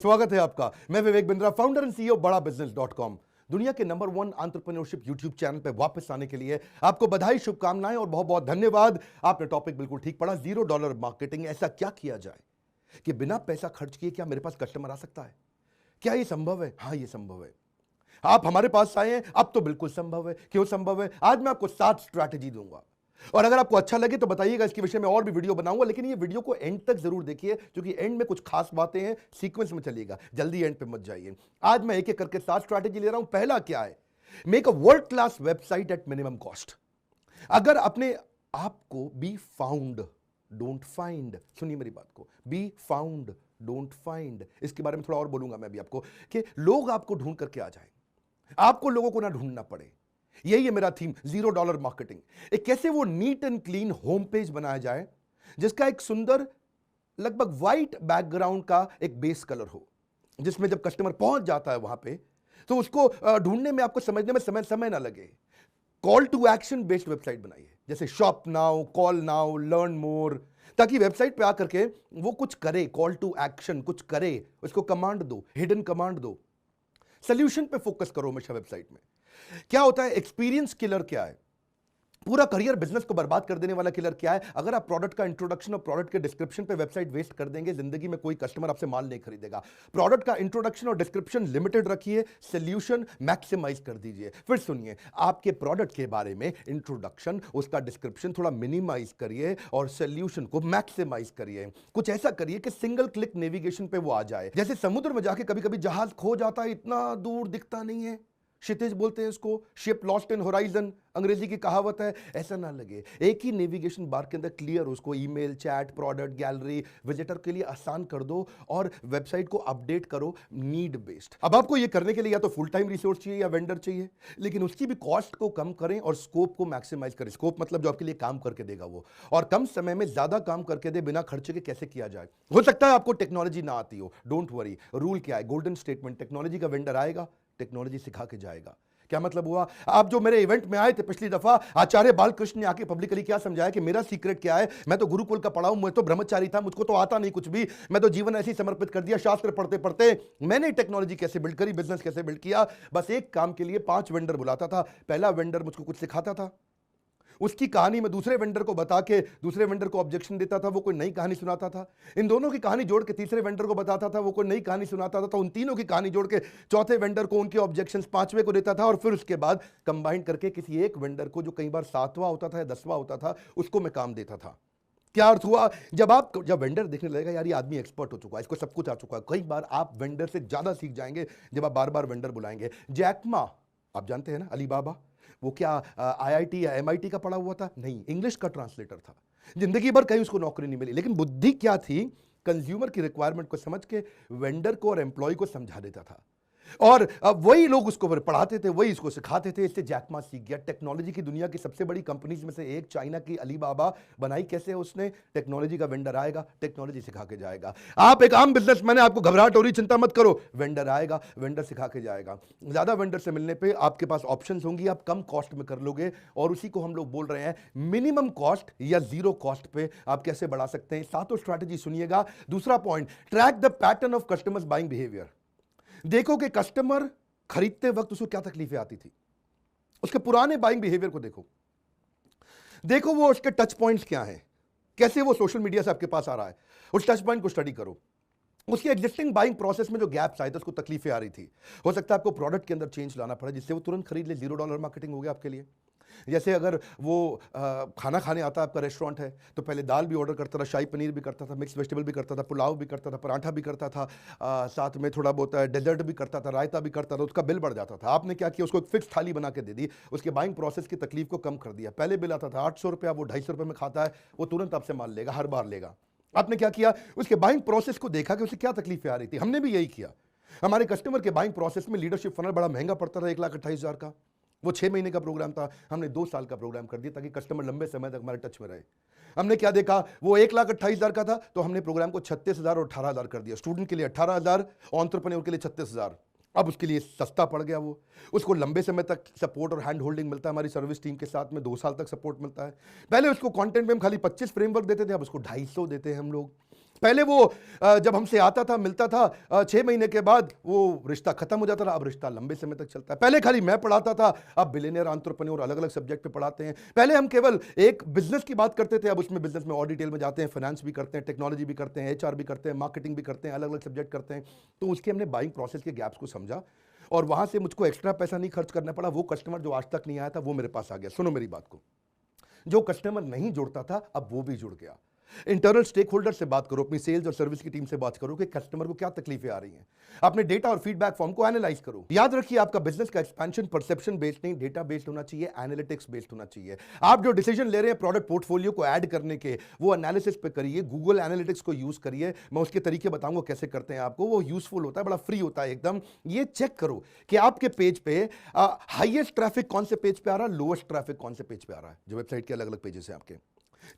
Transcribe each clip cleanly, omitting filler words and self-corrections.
स्वागत है आपका। मैं Vivek Bindra, founder and CEO बड़ा बिजनेस .com। दुनिया के नंबर 1 एंटरप्रेन्योरशिप यूट्यूब चैनल पे वापस आने के लिए आपको बधाई, शुभकामनाएं और बहुत बहुत धन्यवाद। आपने टॉपिक बिल्कुल ठीक पढ़ा, $0 मार्केटिंग। ऐसा क्या किया जाए कि बिना पैसा खर्च किए क्या मेरे पास कस्टमर आ सकता है? क्या ये संभव है? हाँ, ये संभव है। आप हमारे पास आए हैं, अब तो बिल्कुल संभव है। क्यों संभव है? आज मैं आपको 7 स्ट्रैटेजी दूंगा और अगर आपको अच्छा लगे तो बताइएगा, इसके विषय में और भी वीडियो बनाऊंगा, लेकिन ये वीडियो को एंड तक जरूर देखिए क्योंकि एंड में कुछ खास बातें हैं। सीक्वेंस में चलिएगा, जल्दी एंड पे मत जाइए। आज मैं एक एक करके 7 स्ट्रैटेजी ले रहा हूं। पहला क्या है? Make a world class website at minimum cost. अगर अपने आपको बी फाउंड डोंट फाइंड, सुनिए मेरी बात को, बी फाउंड डोंट फाइंड, इसके बारे में थोड़ा और बोलूंगा मैं भी आपको कि लोग आपको ढूंढ करके आ जाए, आपको लोगों को ना ढूंढना पड़े। यही है मेरा थीम, $0 मार्केटिंग। एक कैसे वो neat and clean home page बनाया जाए जिसका एक सुंदर लगभग व्हाइट बैकग्राउंड का एक बेस कलर हो, जिसमें जब कस्टमर पहुंच जाता है वहां पे तो उसको ढूंढने में, आपको समझने में समय ना लगे। Call to action based website बनाइए, जैसे shop now, call now, learn more, ताकि वेबसाइट पे आकर के वो कुछ करे, कॉल टू एक्शन कुछ करे, उसको कमांड दो, हिडन कमांड दो। सोल्यूशन पे फोकस करो हमेशा वेबसाइट में। क्या होता है? एक्सपीरियंस किलर क्या है? पूरा करियर बिजनेस को बर्बाद कर देने वाला किलर क्या है? अगर आप प्रोडक्ट का इंट्रोडक्शन और प्रोडक्ट के डिस्क्रिप्शन पे वेबसाइट वेस्ट कर देंगे, जिंदगी में कोई कस्टमर आपसे माल नहीं खरीदेगा। प्रोडक्ट का इंट्रोडक्शन और डिस्क्रिप्शन लिमिटेड रखिए, सोल्यूशन मैक्सिमाइज कर दीजिए। फिर सुनिए, आपके प्रोडक्ट के बारे में इंट्रोडक्शन, उसका डिस्क्रिप्शन थोड़ा मिनिमाइज करिए और सोल्यूशन को मैक्सिमाइज करिए। कुछ ऐसा करिए कि सिंगल क्लिक नेविगेशन पे वो आ जाए। जैसे समुद्र में जाके कभी कभी जहाज खो जाता है, इतना दूर दिखता नहीं है, क्षितिज बोलते हैं इसको, शिप लॉस्ट इन होराइजन अंग्रेजी की कहावत है। ऐसा ना लगे, एक ही नेविगेशन बार के अंदर क्लियर, उसको email, chat, product, gallery, visitor के लिए आसान कर दो और वेबसाइट को अपडेट करो नीड बेस्ड। अब आपको ये करने के लिए या तो फुल टाइम रिसोर्स चाहिए या वेंडर चाहिए, लेकिन उसकी भी कॉस्ट को कम करें और स्कोप को मैक्सिमाइज करें। स्कोप मतलब जो आपके लिए काम करके देगा वो, और कम समय में ज्यादा काम करके दे बिना खर्चे के। कैसे किया जाए? हो सकता है आपको टेक्नोलॉजी ना आती हो, डोंट वरी। रूल क्या है? गोल्डन स्टेटमेंट, टेक्नोलॉजी का वेंडर आएगा, टेक्नोलॉजी सिखा के जाएगा। क्या मतलब हुआ? आप जो मेरे इवेंट में आए थे पिछली दफा, आचार्य बालकृष्ण ने आके पब्लिकली क्या समझाया कि मेरा सीक्रेट क्या है? मैं तो गुरुकुल का पढ़ा हूं, मैं तो ब्रह्मचारी था, मुझको तो आता नहीं कुछ भी, मैं तो जीवन ऐसे ही समर्पित कर दिया। शास्त्र पढ़ते पढ़ते मैंने टेक्नोलॉजी कैसे बिल्ड करी, बिजनेस कैसे बिल्ड किया। बस एक काम के लिए 5 वेंडर बुलाता था। पहला वेंडर मुझको कुछ सिखाता था, उसकी कहानी में दूसरे वेंडर को बता के दूसरे वेंडर को ऑब्जेक्शन देता था, वो कोई नई कहानी सुनाता था। इन दोनों की कहानी जोड़ के तीसरे वेंडर को बताता था, वो कोई नई कहानी सुनाता था। तो उन तीनों की कहानी जोड़ के चौथे वेंडर को उनके ऑब्जेक्शंस पांचवें को देता था, और फिर उसके बाद कंबाइन करके किसी एक वेंडर को, जो कई बार 7वां होता था या 10वां होता था, उसको मैं काम देता था। क्या अर्थ हुआ? जब वेंडर देखने लगेगा यार ये आदमी एक्सपर्ट हो चुका है, इसको सब कुछ आ चुका है, कई बार आप वेंडर से ज्यादा सीख जाएंगे जब आप बार बार वेंडर बुलाएंगे। जैकमा, आप जानते हैं ना, अलीबाबा, वो क्या आईआईटी या एमआईटी का पढ़ा हुआ था? नहीं, इंग्लिश का ट्रांसलेटर था। जिंदगी भर कहीं उसको नौकरी नहीं मिली, लेकिन बुद्धि क्या थी? कंज्यूमर की रिक्वायरमेंट को समझ के वेंडर को और एम्प्लॉय को समझा देता था, और अब वही लोग उसको फिर पढ़ाते थे, वही इसको सिखाते थे। इससे जैकमा सीख गया। टेक्नोलॉजी की दुनिया की सबसे बड़ी कंपनीज में से एक, चाइना की अलीबाबा, बनाई कैसे उसने? टेक्नोलॉजी का वेंडर आएगा, टेक्नोलॉजी सिखा के जाएगा। आप एक आम बिजनेसमैन है, आपको घबराहट हो रही, चिंता मत करो, वेंडर आएगा, वेंडर सिखा के जाएगा। ज्यादा वेंडर से मिलने पे आपके पास ऑप्शंस होंगी, आप कम कॉस्ट में कर लोगे, और उसी को हम लोग बोल रहे हैं मिनिमम कॉस्ट या जीरो कॉस्ट पे आप कैसे बढ़ा सकते हैं। सातों स्ट्रैटेजी सुनिएगा। दूसरा point, track the pattern of customers buying behaviour. देखो कि कस्टमर खरीदते वक्त उसको क्या तकलीफें आती थी, उसके पुराने बाइंग बिहेवियर को देखो, देखो वो उसके टच पॉइंट्स क्या हैं, कैसे वो सोशल मीडिया से आपके पास आ रहा है, उस टच पॉइंट को स्टडी करो। उसकी एग्जिस्टिंग बाइंग प्रोसेस में जो गैप्स आए थे, उसको तकलीफें आ रही थी, हो सकता है आपको प्रोडक्ट के अंदर चेंज लाना पड़े जिससे वो तुरंत खरीद ले। $0 मार्केटिंग हो गया आपके लिए। जैसे अगर वो खाना खाने आता है, आपका रेस्टोरेंट है, तो पहले दाल भी ऑर्डर करता था, शाही पनीर भी करता था, मिक्स वेजिटेबल भी करता था, पुलाव भी करता था, पराठा भी करता था, साथ में थोड़ा बहुत डेजर्ट भी करता था, रायता भी करता था, उसका बिल बढ़ जाता था। आपने क्या किया? उसको एक फिक्स थाली बना के दे दी, उसके बाइंग प्रोसेस की तकलीफ को कम कर दिया। पहले बिल आता था 800 रुपया, वो 250 रुपये में खाता है, वो तुरंत आपसे माल लेगा, हर बार लेगा। आपने क्या किया? उसके बाइंग प्रोसेस को देखा कि उसे क्या तकलीफें आ रही थी। हमने भी यही किया। हमारे कस्टमर के बाइंग प्रोसेस में लीडरशिप फनल बड़ा महंगा पड़ता था, 1,28,000 का। वो 6 महीने का प्रोग्राम था, हमने 2 साल का प्रोग्राम कर दिया ताकि कस्टमर लंबे समय तक हमारे टच में रहे। हमने क्या देखा? वो 1,28,000 का था, तो हमने प्रोग्राम को 36,000 और 18,000 कर दिया। स्टूडेंट के लिए 18,000, एंटरप्रेन्योर के लिए 36,000। अब उसके लिए सस्ता पड़ गया। वो उसको लंबे समय तक सपोर्ट और हैंड होल्डिंग मिलता है हमारी सर्विस टीम के साथ में, 2 साल तक सपोर्ट मिलता है। पहले उसको कंटेंट में हम खाली 25 फ्रेमवर्क देते थे, अब उसको 250 देते हैं हम लोग। पहले वो जब हमसे आता था, मिलता था, 6 महीने के बाद वो रिश्ता खत्म हो जाता था। अब रिश्ता लंबे समय तक चलता है। पहले खाली मैं पढ़ाता था, अब बिलियनियर एंटरप्रेन्योर अलग अलग सब्जेक्ट पे पढ़ाते हैं। पहले हम केवल एक बिजनेस की बात करते थे, अब उसमें बिजनेस में और डिटेल में जाते हैं, फाइनेंस भी करते हैं, टेक्नोलॉजी भी करते हैं, HR भी करते हैं, मार्केटिंग भी करते हैं, अलग अलग सब्जेक्ट करते हैं। तो उसके हमने बाइंग प्रोसेस के गैप्स को समझा और वहां से मुझको एक्स्ट्रा पैसा नहीं खर्च करना पड़ा। वो कस्टमर जो आज तक नहीं आया था वो मेरे पास आ गया। सुनो मेरी बात को, जो कस्टमर नहीं जुड़ता था अब वो भी जुड़ गया। इंटरनल स्टेक होल्डर से बात करो, अपनी सेल्स और सर्विस की टीम से बात करो कि कस्टमर को क्या तकलीफें आ रही हैं। अपने डेटा और फीडबैक फॉर्म को एनालाइज करो। याद रखिए, आपका बिजनेस का एक्सपेंशन परसेप्शन बेस्ड नहीं, डेटा बेस्ड होना चाहिए, एनालिटिक्स बेस्ड होना चाहिए। आप जो डिसीजन ले रहे हैं प्रोडक्ट पोर्टफोलियो को ऐड करने के, वो एनालिसिस पे करिए, गूगल एनालिटिक्स को यूज करिए। मैं उसके तरीके बताऊंगा कैसे करते हैं आपको, वो यूजफुल होता है, बड़ा फ्री होता है एकदम। ये चेक करो कि आपके पेज पे हाईएस्ट ट्रैफिक कौन से पेज पे आ रहा है, लोएस्ट ट्रैफिक कौन से पेज पे आ रहा है, जो वेबसाइट के अलग अलग पेजेस हैं आपके।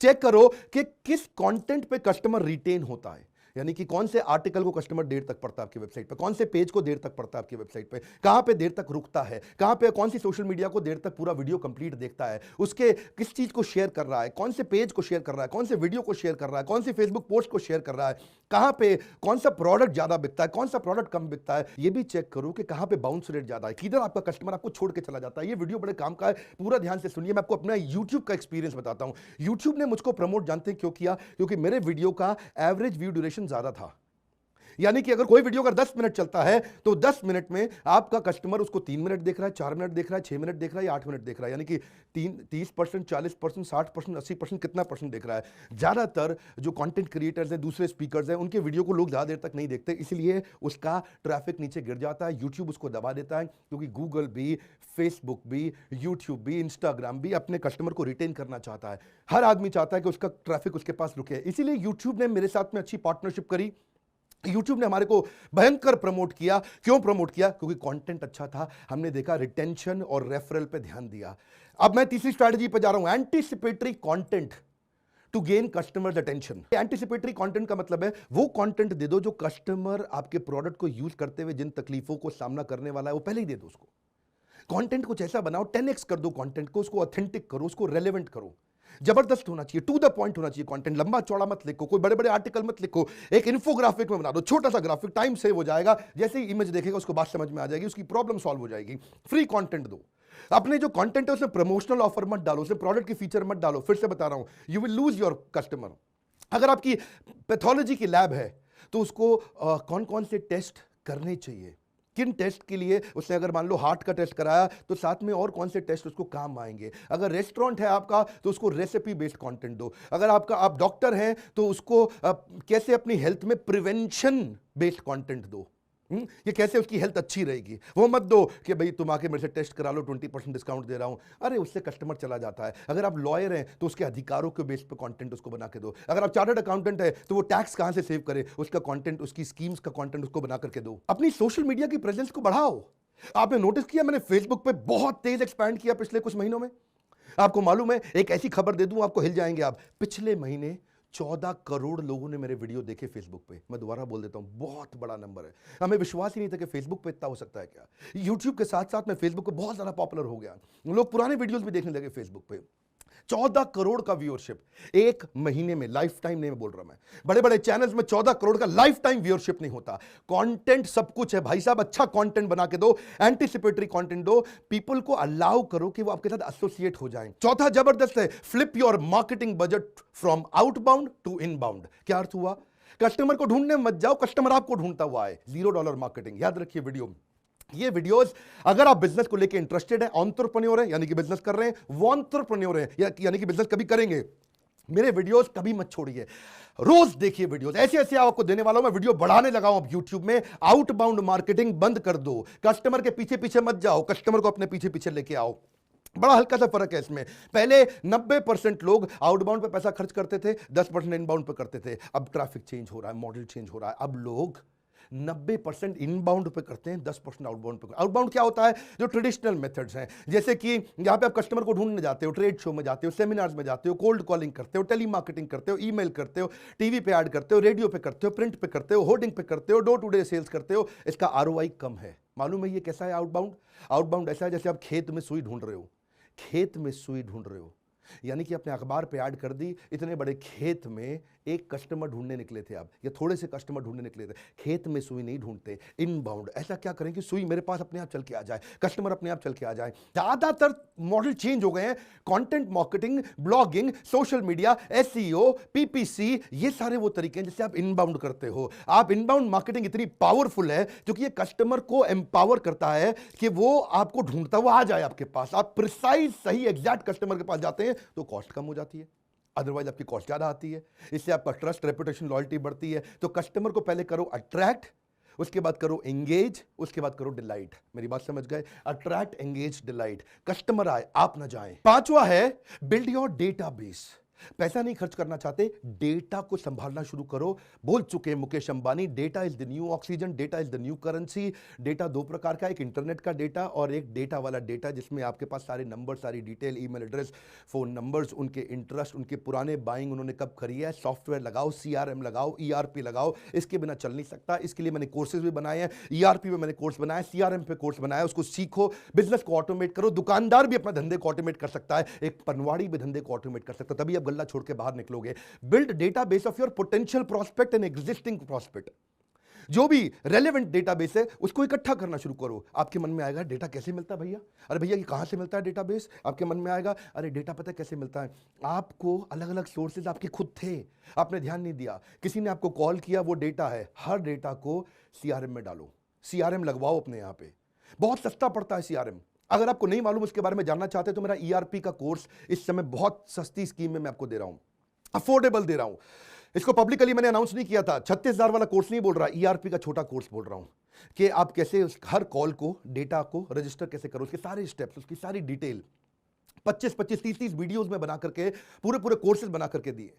चेक करो कि किस कंटेंट पे कस्टमर रिटेन होता है, यानी कि कौन से आर्टिकल को कस्टमर देर तक पढ़ता है आपकी वेबसाइट पे, कौन से पेज को देर तक पढ़ता है आपकी वेबसाइट पे, कहां पे देर तक रुकता है, कहां पे कौन सी सोशल मीडिया को देर तक पूरा वीडियो कंप्लीट देखता है, उसके किस चीज को शेयर कर रहा है, कौन से पेज को शेयर कर रहा है, कौन से वीडियो को शेयर कर रहा है, कौन सी फेसबुक पोस्ट को शेयर कर रहा है, कहां पे कौन सा प्रोडक्ट ज्यादा बिकता है, कौन सा प्रोडक्ट कम बिकता है। ये भी चेक करो कि कहां पे बाउंस रेट ज्यादा है, किधर आपका कस्टमर आपको छोड़ के चला जाता है। ये वीडियो बड़े काम का है, पूरा ध्यान से सुनिए। मैं आपको अपना यूट्यूब का एक्सपीरियंस बताता हूं। यूट्यूब ने मुझको प्रमोट जानते हैं क्यों किया? क्योंकि मेरे वीडियो का एवरेज व्यू ड्यूरेशन ज्यादा था। यानी कि अगर कोई वीडियो अगर 10 मिनट चलता है तो 10 मिनट में आपका कस्टमर उसको 3 मिनट देख रहा है, 4 मिनट देख रहा है, 6 मिनट देख रहा है या 8 मिनट देख रहा है। यानी कि 30%, 40%, 60%, 80% कितना परसेंट देख रहा है। ज्यादातर जो कंटेंट क्रिएटर्स हैं, दूसरे स्पीकर्स हैं, उनके वीडियो को लोग ज्यादा देर तक नहीं देखते, इसलिए उसका ट्रैफिक नीचे गिर जाता है। यूट्यूब उसको दबा देता है, क्योंकि गूगल भी, फेसबुक भी, यूट्यूब भी, इंस्टाग्राम भी अपने कस्टमर को रिटेन करना चाहता है। हर आदमी चाहता है कि उसका ट्रैफिक उसके पास रुके, इसीलिए यूट्यूब ने मेरे साथ में अच्छी पार्टनरशिप करी। YouTube ने हमारे को भयंकर प्रमोट किया। क्यों प्रमोट किया? क्योंकि कंटेंट अच्छा था। हमने देखा रिटेंशन और रेफरल पे ध्यान दिया। अब मैं तीसरी स्ट्रैटेजी पे जा रहा हूं, anticipatory content to gain customers attention. Anticipatory content का मतलब है वो कंटेंट दे दो जो कस्टमर आपके प्रोडक्ट को यूज करते हुए जिन तकलीफों को सामना करने वाला है वो पहले ही दे दो उसको। कंटेंट कुछ ऐसा बनाओ, 10x कर दो कंटेंट को, उसको ऑथेंटिक करो, उसको रेलेवेंट करो, जबरदस्त होना चाहिए, टू द पॉइंट होना चाहिए कंटेंट। लंबा चौड़ा मत लिखो, कोई बड़े बड़े आर्टिकल मत लिखो, एक इन्फोग्राफिक में बना दो, छोटा सा ग्राफिक, टाइम सेव हो जाएगा। जैसे ही इमेज देखेगा उसको बात समझ में आ जाएगी, उसकी प्रॉब्लम सॉल्व हो जाएगी। फ्री कंटेंट दो। अपने जो कंटेंट है उसमें प्रमोशनल ऑफर मत डालो, उसमें प्रोडक्ट की फीचर मत डालो। फिर से बता रहा हूं, you will lose your customer. अगर आपकी पैथोलॉजी की लैब है तो उसको कौन कौन से टेस्ट करने चाहिए, किन टेस्ट के लिए उसने, अगर मान लो हार्ट का टेस्ट कराया तो साथ में और कौन से टेस्ट उसको काम आएंगे। अगर रेस्टोरेंट है आपका तो उसको रेसिपी बेस्ड कंटेंट दो। अगर आप डॉक्टर हैं तो उसको कैसे अपनी हेल्थ में प्रिवेंशन बेस्ड कंटेंट दो। ये कैसे उसकी हेल्थ अच्छी रहेगी। वो मत दो कि भाई तुम आके मेरे से टेस्ट करा लो, 20% डिस्काउंट दे रहा हूं। अरे उससे कस्टमर चला जाता है। अगर आप लॉयर हैं तो उसके अधिकारों के बेस पे कंटेंट उसको बना के दो। अगर आप चार्टर्ड अकाउंटेंट है तो वो टैक्स कहां से सेव करे, उसका कंटेंट, उसकी स्कीम्स का कंटेंट उसको बना करके दो। अपनी सोशल मीडिया की प्रेजेंस को बढ़ाओ। आपने नोटिस किया मैंने फेसबुक पे बहुत तेज एक्सपैंड किया पिछले कुछ महीनों में। आपको मालूम है, एक ऐसी खबर दे दूं आपको हिल जाएंगे आप, पिछले महीने 14 करोड़ लोगों ने मेरे वीडियो देखे फेसबुक पे। मैं दोबारा बोल देता हूं, बहुत बड़ा नंबर है। हमें विश्वास ही नहीं था कि फेसबुक पे इतना हो सकता है क्या। यूट्यूब के साथ साथ में फेसबुक पे बहुत ज्यादा पॉपुलर हो गया, लोग पुराने वीडियोस भी देखने लगे फेसबुक पे। 14 करोड़ का व्यूअरशिप एक महीने में, लाइफ टाइम नहीं बोल रहा मैं। बड़े बड़े चैनल्स में 14 करोड़ का लाइफ टाइम व्यूअरशिप नहीं होता। कंटेंट सब कुछ है भाई साहब, अच्छा कंटेंट बना के दो, एंटीसिपेटरी कंटेंट दो, पीपल को अलाउ करो कि वो आपके साथ एसोसिएट हो जाएं। चौथा जबरदस्त है, flip your marketing budget from outbound to inbound. क्या अर्थ हुआ? कस्टमर को ढूंढने मत जाओ, कस्टमर आपको ढूंढता हुआ है। $0 मार्केटिंग। याद रखिए वीडियो, ये वीडियोस अगर आप बिजनेस को लेके इंटरेस्टेड है, एंटरप्रेन्योर है यानी कि बिजनेस कर रहे हैं, वो एंटरप्रेन्योर है यानी कि बिजनेस कभी करेंगे, मेरे वीडियोस कभी मत छोड़िए, रोज देखिए वीडियोस। ऐसे ऐसे आपको देने वाला हूं मैं, वीडियो बढ़ाने लगा हूं अब यूट्यूब में। आउटबाउंड मार्केटिंग बंद कर दो, कस्टमर के पीछे पीछे मत जाओ, कस्टमर को अपने पीछे पीछे लेके आओ। बड़ा हल्का सा फर्क है इसमें। पहले 90% लोग आउटबाउंड पे पैसा खर्च करते थे, 10% इनबाउंड पे करते थे। अब ट्रैफिक चेंज हो रहा है, मॉडल चेंज हो रहा है। अब लोग 90% इनबाउंड पे करते हैं, 10% आउटबाउंड पे। आउटबाउंड क्या होता है? जो ट्रेडिशनल मेथड्स हैं, जैसे कि यहां पे आप कस्टमर को ढूंढने जाते हो, ट्रेड शो में जाते हो, सेमिनार्स में जाते हो, कोल्ड कॉलिंग करते हो, टेली मार्केटिंग करते हो, ईमेल करते हो, टीवी पे ऐड करते हो, रेडियो पे करते हो, प्रिंट पे करते हो, होर्डिंग पे करते हो, डोर टू डे सेल्स करते हो। इसका आरओआई कम है। मालूम है ये कैसा है आउटबाउंड? आउटबाउंड ऐसा है जैसे आप खेत में सुई ढूंढ रहे हो, खेत में सुई ढूंढ रहे हो, यानी कि अपने अखबार पे ऐड कर दी, इतने बड़े खेत में एक कस्टमर ढूंढने निकले थे आप, या थोड़े से कस्टमर ढूंढने निकले थे, खेत में सुई नहीं ढूंढते, इनबाउंड। ऐसा क्या करें कि सुई मेरे पास अपने आप चल के आ जाए, कस्टमर अपने आप चल के आ जाए। ज्यादातर मॉडल चेंज हो गए हैं, content marketing, blogging, social media, SEO, PPC, ये सारे वो तरीके हैं जिससे आप इनबाउंड करते हो। आप इनबाउंड मार्केटिंग इतनी पावरफुल है क्योंकि ये कस्टमर को एम्पावर करता है कि वो आपको ढूंढता हुआ आ जाए आपके पास। आप प्रिसाइज सही एग्जैक्ट कस्टमर के पास जाते हैं तो कॉस्ट कम हो जाती है, अदरवाइज आपकी कॉस्ट ज्यादा आती है। इससे आपका ट्रस्ट, रेपुटेशन, लॉयल्टी बढ़ती है। तो कस्टमर को पहले करो अट्रैक्ट, उसके बाद करो एंगेज, उसके बाद करो डिलाइट। मेरी बात समझ गए? Attract, engage, delight. कस्टमर आए, आप ना जाएं। पांचवा है बिल्ड योर डेटाबेस। पैसा नहीं खर्च करना चाहते, डेटा को संभालना शुरू करो। बोल चुके हैं Mukesh Ambani, data is the new oxygen, data is the new currency. Data दो प्रकार का, एक इंटरनेट का डेटा और एक डेटा वाला डेटा जिसमें आपके पास सारे नंबर, सारी detail, email address, phone numbers, उनके इंटरेस्ट, उनके पुराने बाइंग, उन्होंने कब करी है, सॉफ्टवेयर लगाओ, सीआरएम लगाओ, ईआरपी लगाओ। इसके बिना चल नहीं सकता। इसके लिए मैंने कोर्सेज भी बनाए हैं, ईआरपी में मैंने कोर्स बनाया, सीआरएम पे कोर्स बनाया। उसको सीखो, बिजनेस को ऑटोमेट करो। दुकानदार भी अपना धंधे को ऑटोमेट कर सकता है, एक पनवाड़ी भी धंधे को ऑटोमेट कर सकता है, तभी आप गल्ला छोड़ के बाहर निकलोगे। Build database of your potential prospect and existing prospect. जो भी रेलेवेंट डेटाबेस है उसको इकट्ठा करना शुरू करो। आपके मन में आएगा डेटा कैसे मिलता है भैया? अरे भैया ये कहां से मिलता है डेटाबेस? आपके मन में आएगा अरे डेटा पता है कैसे मिलता है? आपको अलग अलग सोर्सेज आपके खुद थे, आपने ध्यान नहीं दिया, किसी ने आपको कॉल किया, वो डेटा है। हर डेटा को सीआरएम में डालो, सीआरएम लगवाओ अपने यहां पे। बहुत सस्ता पड़ता है सीआरएम। अगर आपको नहीं मालूम, उसके बारे में जानना चाहते हैं तो मेरा ईआरपी का कोर्स इस समय बहुत सस्ती स्कीम में मैं आपको दे रहा हूं, अफोर्डेबल दे रहा हूं। इसको पब्लिकली मैंने अनाउंस नहीं किया था। 36,000 वाला कोर्स नहीं बोल रहा, ईआरपी का छोटा कोर्स बोल रहा हूं कि आप कैसे हर कॉल को, डेटा को रजिस्टर कैसे करो, उसके सारे स्टेप्स, उसकी सारी डिटेल 25-25, 30-30 वीडियोस में बना करके पूरे कोर्सेज बना करके दिए।